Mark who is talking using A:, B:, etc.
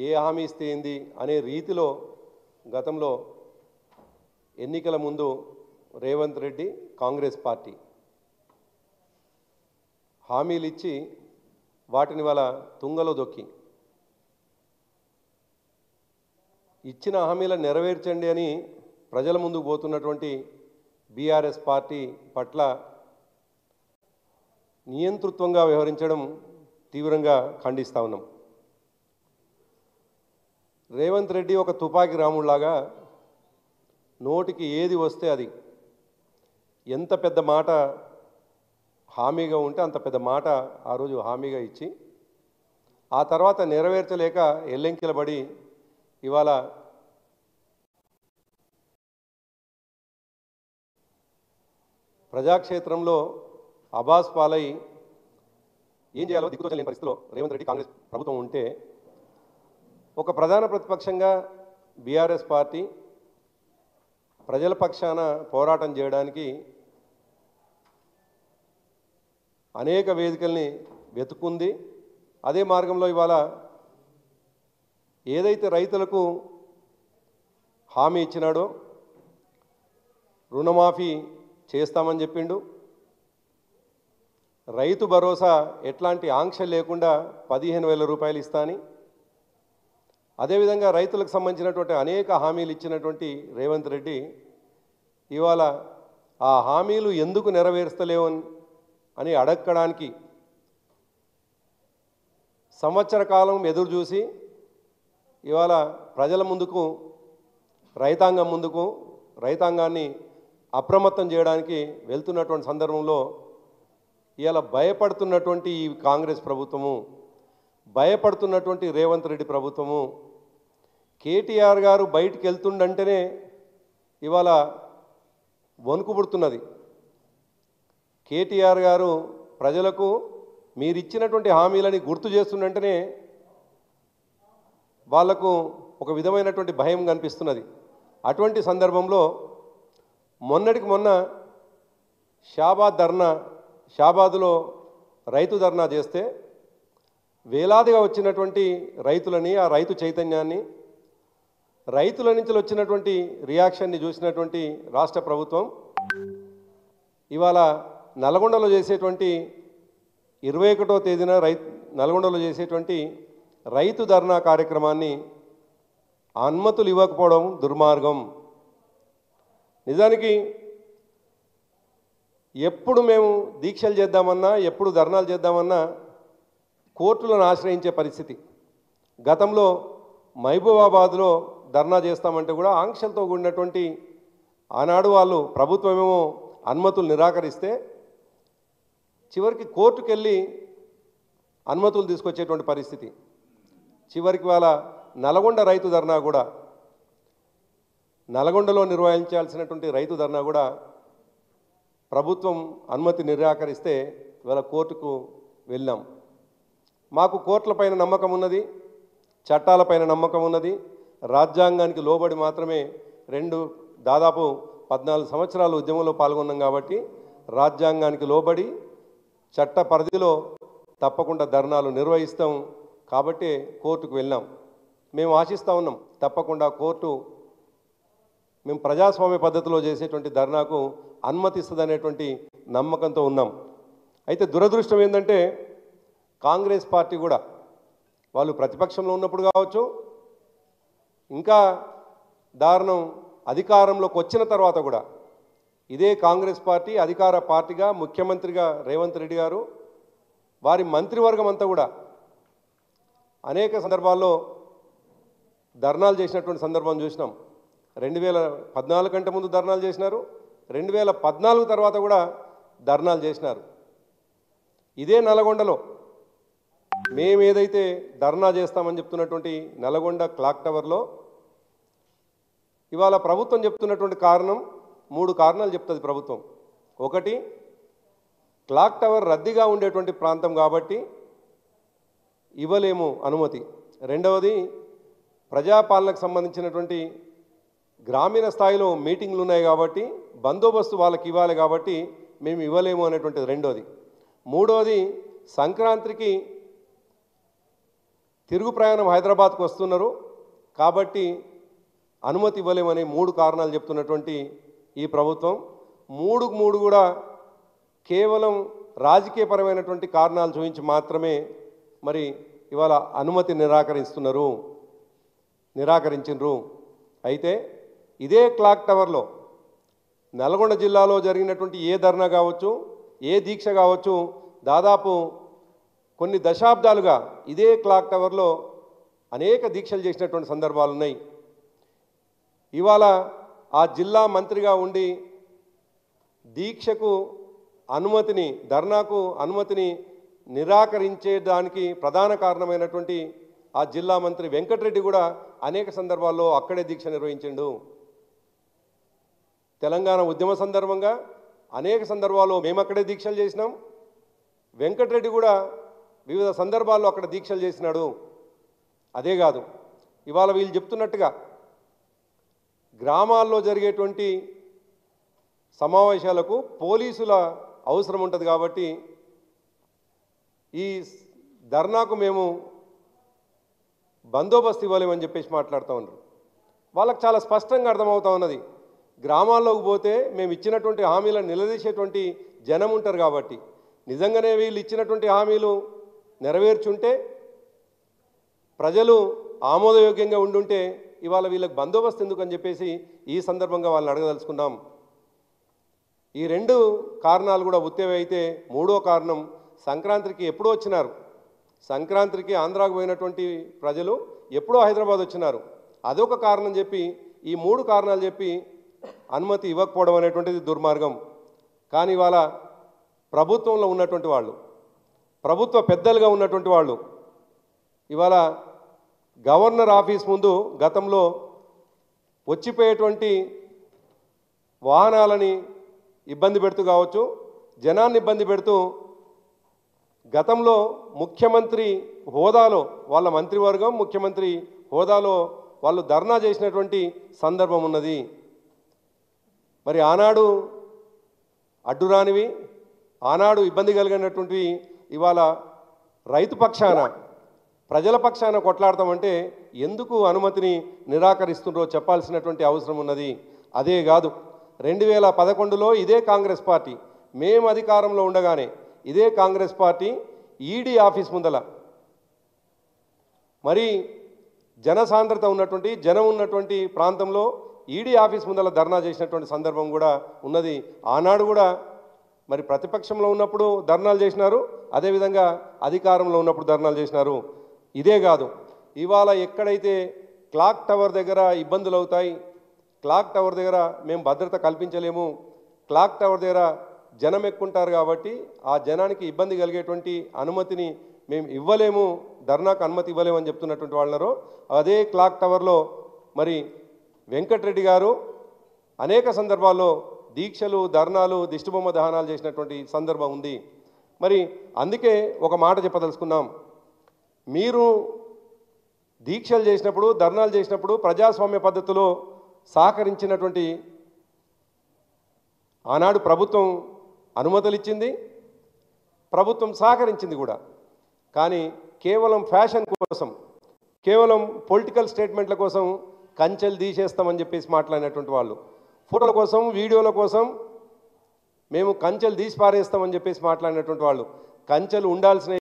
A: ఏ హామీ ఇస్తే ఏంది అనే రీతిలో గతంలో ఎన్నికల ముందు రేవంత్ రెడ్డి కాంగ్రెస్ పార్టీ హామీలు ఇచ్చి వాటిని వాళ్ళ తుంగలో దొక్కి ఇచ్చిన హామీలను నెరవేర్చండి అని ప్రజల ముందుకు పోతున్నటువంటి బీఆర్ఎస్ పార్టీ పట్ల నియంతృత్వంగా వ్యవహరించడం తీవ్రంగా ఖండిస్తూ ఉన్నాం. రేవంత్ రెడ్డి ఒక తుపాకీ రాముడిలాగా నోటికి ఏది వస్తే అది, ఎంత పెద్ద మాట హామీగా ఉంటే అంత పెద్ద మాట ఆ రోజు హామీగా ఇచ్చి ఆ తర్వాత నెరవేర్చలేక ఎల్లెంకిలబడి ఇవాళ ప్రజాక్షేత్రంలో అబాస్ పాలై ఏం చేయాలో దిక్కుతోచలేని పరిస్థితిలో రేవంత్ రెడ్డి కాంగ్రెస్ ప్రభుత్వం ఉంటే ఒక ప్రధాన ప్రతిపక్షంగా బీఆర్ఎస్ పార్టీ ప్రజల పక్షాన పోరాటం చేయడానికి అనేక వేదికల్ని వెతుకుంది. అదే మార్గంలో ఇవాళ ఏదైతే రైతులకు హామీ ఇచ్చినాడో రుణమాఫీ చేస్తామని చెప్పిండు, రైతు భరోసా ఎట్లాంటి ఆంక్షలు లేకుండా 15,000 రూపాయలు ఇస్తా అని, అదేవిధంగా రైతులకు సంబంధించినటువంటి అనేక హామీలు ఇచ్చినటువంటి రేవంత్ రెడ్డి ఇవాళ ఆ హామీలు ఎందుకు నెరవేర్స్తలేవు అని అడగడానికి సంవత్సర కాలం ఎదురు చూసి ఇవాళ ప్రజల ముందుకు రైతాంగం ముందుకు రైతాంగాన్ని అప్రమత్తం చేయడానికి వెళ్తున్నటువంటి సందర్భంలో ఇవాళ భయపడుతున్నటువంటి ఈ కాంగ్రెస్ ప్రభుత్వము, భయపడుతున్నటువంటి రేవంత్ రెడ్డి ప్రభుత్వము, కేటీఆర్ గారు బయటికి వెళ్తుండంటేనే ఇవాళ వణుకు పుడుతున్నది. కేటీఆర్ గారు ప్రజలకు మీరిచ్చినటువంటి హామీలని గుర్తు చేస్తుండంటేనే వాళ్లకు ఒక విధమైనటువంటి భయం కనిపిస్తున్నది. అటువంటి సందర్భంలో మొన్నటికి మొన్న షాబాదులో రైతు ధర్నా చేస్తే వేలాదిగా వచ్చినటువంటి రైతులని, ఆ రైతు చైతన్యాన్ని, రైతుల నుంచి వచ్చినటువంటి రియాక్షన్ని చూసినటువంటి రాష్ట్ర ప్రభుత్వం ఇవాళ నల్గొండలో చేసేటువంటి 21వ తేదీన నల్గొండలో చేసేటువంటి రైతు ధర్నా కార్యక్రమాన్ని అనుమతులు ఇవ్వకపోవడం దుర్మార్గం. నిజానికి ఎప్పుడు మేము దీక్షలు చేద్దామన్నా, ఎప్పుడు ధర్నాలు చేద్దామన్నా కోర్టులను ఆశ్రయించే పరిస్థితి. గతంలో మహబూబాబాద్లో ధర్నా చేస్తామంటే కూడా ఆంక్షలతో కూడినటువంటి ఆనాడు వాళ్ళు ప్రభుత్వమేమో అనుమతులు నిరాకరిస్తే చివరికి కోర్టుకు వెళ్ళి అనుమతులు తీసుకొచ్చేటువంటి పరిస్థితి. చివరికి వాళ్ళ నల్గొండ రైతు ధర్నా కూడా, నల్గొండలో నిర్వహించాల్సినటువంటి రైతు ధర్నా కూడా ప్రభుత్వం అనుమతి నిరాకరిస్తే ఇవాళ కోర్టుకు వెళ్ళాం. మాకు కోర్టులపైన నమ్మకం ఉన్నది, చట్టాలపైన నమ్మకం ఉన్నది. రాజ్యాంగానికి లోబడి మాత్రమే దాదాపు 14 సంవత్సరాలు ఉద్యమంలో పాల్గొన్నాం కాబట్టి రాజ్యాంగానికి లోబడి చట్ట పరిధిలో తప్పకుండా ధర్నాలు నిర్వహిస్తాం కాబట్టి కోర్టుకు వెళ్ళాం. మేము ఆశిస్తూ ఉన్నాం తప్పకుండా కోర్టు మేము ప్రజాస్వామ్య పద్ధతిలో చేసేటువంటి ధర్నాకు అనుమతిస్తుందనేటువంటి నమ్మకంతో ఉన్నాం. అయితే దురదృష్టం ఏంటంటే కాంగ్రెస్ పార్టీ కూడా వాళ్ళు ప్రతిపక్షంలో ఉన్నప్పుడు కావచ్చు, ఇంకా దారుణం అధికారంలోకి వచ్చిన తర్వాత కూడా ఇదే కాంగ్రెస్ పార్టీ అధికార పార్టీగా ముఖ్యమంత్రిగా రేవంత్ రెడ్డి గారు, వారి మంత్రివర్గం అంతా కూడా అనేక సందర్భాల్లో ధర్నాలు చేసినటువంటి సందర్భం చూసినాం. 2014 కంటే ముందు ధర్నాలు చేసినారు, 2014 తర్వాత కూడా ధర్నాలు చేసినారు. ఇదే నల్గొండలో మేము ఏదైతే ధర్నా చేస్తామని చెప్తున్నటువంటి నల్గొండ క్లాక్ టవర్లో ఇవాళ ప్రభుత్వం చెప్తున్నటువంటి కారణం 3 కారణాలు చెప్తుంది ప్రభుత్వం. ఒకటి, క్లాక్ టవర్ రద్దీగా ఉండేటువంటి ప్రాంతం కాబట్టి ఇవ్వలేము అనుమతి. రెండవది, ప్రజాపాలనకు సంబంధించినటువంటి గ్రామీణ స్థాయిలో మీటింగ్లు ఉన్నాయి కాబట్టి బందోబస్తు వాళ్ళకి ఇవ్వాలి కాబట్టి మేము ఇవ్వలేము అనేటువంటిది రెండోది. మూడోది, సంక్రాంతికి తిరుగు ప్రయాణం హైదరాబాద్కు వస్తున్నారు కాబట్టి అనుమతి ఇవ్వలేమని 3 కారణాలు చెప్తున్నటువంటి ఈ ప్రభుత్వం 3కు 3 కూడా కేవలం రాజకీయపరమైనటువంటి కారణాలు చూపించి మాత్రమే మరి ఇవాళ అనుమతి నిరాకరించిండ్రు. అయితే ఇదే క్లాక్ టవర్లో నల్గొండ జిల్లాలో జరిగినటువంటి ఏ ధర్నా కావచ్చు, ఏ దీక్ష కావచ్చు, దాదాపు కొన్ని దశాబ్దాలుగా ఇదే క్లాక్ టవర్లో అనేక దీక్షలు చేసినటువంటి సందర్భాలు ఉన్నాయి. ఇవాళ ఆ జిల్లా మంత్రిగా ఉండి దీక్షకు అనుమతిని, ధర్నాకు అనుమతిని నిరాకరించేదానికి ప్రధాన కారణమైనటువంటి ఆ జిల్లా మంత్రి వెంకటరెడ్డి కూడా అనేక సందర్భాల్లో అక్కడే దీక్ష నిర్వహించిండు. తెలంగాణ ఉద్యమ సందర్భంగా అనేక సందర్భాల్లో మేము అక్కడే దీక్షలు చేసినాం. వెంకటరెడ్డి కూడా వివిధ సందర్భాల్లో అక్కడ దీక్షలు చేసినాడు. అదే కాదు, ఇవాళ వీళ్ళు చెప్తున్నట్టుగా గ్రామాల్లో జరిగేటువంటి సమావేశాలకు పోలీసుల అవసరం ఉంటుంది కాబట్టి ఈ ధర్నాకు మేము బందోబస్తు ఇవ్వలేమని చెప్పేసి మాట్లాడుతూ ఉన్నారు. వాళ్ళకి చాలా స్పష్టంగా అర్థమవుతా ఉన్నది, గ్రామాల్లోకి పోతే మేము ఇచ్చినటువంటి హామీలను నిలదీసేటువంటి జనం ఉంటారు కాబట్టి నిజంగానే వీళ్ళు ఇచ్చినటువంటి హామీలు నెరవేర్చుంటే, ప్రజలు ఆమోదయోగ్యంగా ఉండుంటే ఇవాళ వీళ్ళకి బందోబస్తు ఎందుకని చెప్పేసి ఈ సందర్భంగా వాళ్ళని అడగదలుచుకున్నాం. ఈ 2 కారణాలు కూడా ఉత్తేవి అయితే 3వ కారణం, సంక్రాంతికి ఎప్పుడో వచ్చినారు. సంక్రాంతికి ఆంధ్రాకు పోయినటువంటి ప్రజలు ఎప్పుడో హైదరాబాద్ వచ్చినారు. అదొక కారణం చెప్పి ఈ 3 కారణాలు చెప్పి అనుమతి ఇవ్వకపోవడం అనేటువంటిది దుర్మార్గం. కానీ ఇవాళ ప్రభుత్వంలో ఉన్నటువంటి వాళ్ళు, ప్రభుత్వ పెద్దలుగా ఉన్నటువంటి వాళ్ళు ఇవాళ గవర్నర్ ఆఫీస్ ముందు గతంలో వచ్చిపోయేటువంటి వాహనాలని ఇబ్బంది పెడుతూ కావచ్చు, జనాన్ని ఇబ్బంది పెడుతూ గతంలో ముఖ్యమంత్రి హోదాలో వాళ్ళ మంత్రివర్గం ముఖ్యమంత్రి హోదాలో వాళ్ళు ధర్నా చేసినటువంటి సందర్భం ఉన్నది. మరి ఆనాడు అడ్డురానివి, ఆనాడు ఇబ్బంది కలిగినటువంటివి ఇవాళ రైతు పక్షాన, ప్రజల పక్షాన కొట్లాడతామంటే ఎందుకు అనుమతిని నిరాకరిస్తుండ్రో చెప్పాల్సినటువంటి అవసరం ఉన్నది. అదే కాదు, 2011లో ఇదే కాంగ్రెస్ పార్టీ, మేము అధికారంలో ఉండగానే ఇదే కాంగ్రెస్ పార్టీ ఈడీ ఆఫీస్ ముందల మరి జనసాంద్రత ఉన్నటువంటి జనం ఉన్నటువంటి ప్రాంతంలో ఈడీ ఆఫీస్ ముందల ధర్నా చేసినటువంటి సందర్భం కూడా ఉన్నది. ఆనాడు కూడా మరి ప్రతిపక్షంలో ఉన్నప్పుడు ధర్నాలు చేసినారు, అదేవిధంగా అధికారంలో ఉన్నప్పుడు ధర్నాలు చేసినారు. ఇదే కాదు, ఇవాళ ఎక్కడైతే క్లాక్ టవర్ దగ్గర ఇబ్బందులు అవుతాయి, క్లాక్ టవర్ దగ్గర మేము భద్రత కల్పించలేము, క్లాక్ టవర్ దగ్గర జనం ఎక్కుంటారు కాబట్టి ఆ జనానికి ఇబ్బంది కలిగేటువంటి అనుమతిని మేము ఇవ్వలేము, ధర్నాకు అనుమతి ఇవ్వలేమని చెప్తున్నటువంటి వాళ్ళరు. అదే క్లాక్ టవర్లో మరి వెంకటరెడ్డి గారు అనేక సందర్భాల్లో దీక్షలు, ధర్నాలు, దిష్టిబొమ్మ దహనాలు చేసినటువంటి సందర్భం ఉంది. మరి అందుకే ఒక మాట చెప్పదలుచుకున్నాం, మీరు దీక్షలు చేసినప్పుడు, ధర్నాలు చేసినప్పుడు ప్రజాస్వామ్య పద్ధతిలో సహకరించినటువంటి ఆనాడు ప్రభుత్వం అనుమతులు ఇచ్చింది, ప్రభుత్వం సహకరించింది కూడా. కానీ కేవలం ఫ్యాషన్ కోసం, కేవలం పొలిటికల్ స్టేట్మెంట్ల కోసం కంచెలు తీసేస్తామని చెప్పేసి మాట్లాడినటువంటి వాళ్ళు, ఫోటోల కోసం, వీడియోల కోసం మేము కంచెలు తీసి పారేస్తామని చెప్పేసి మాట్లాడినటువంటి వాళ్ళు, కంచెలు ఉండాల్సిన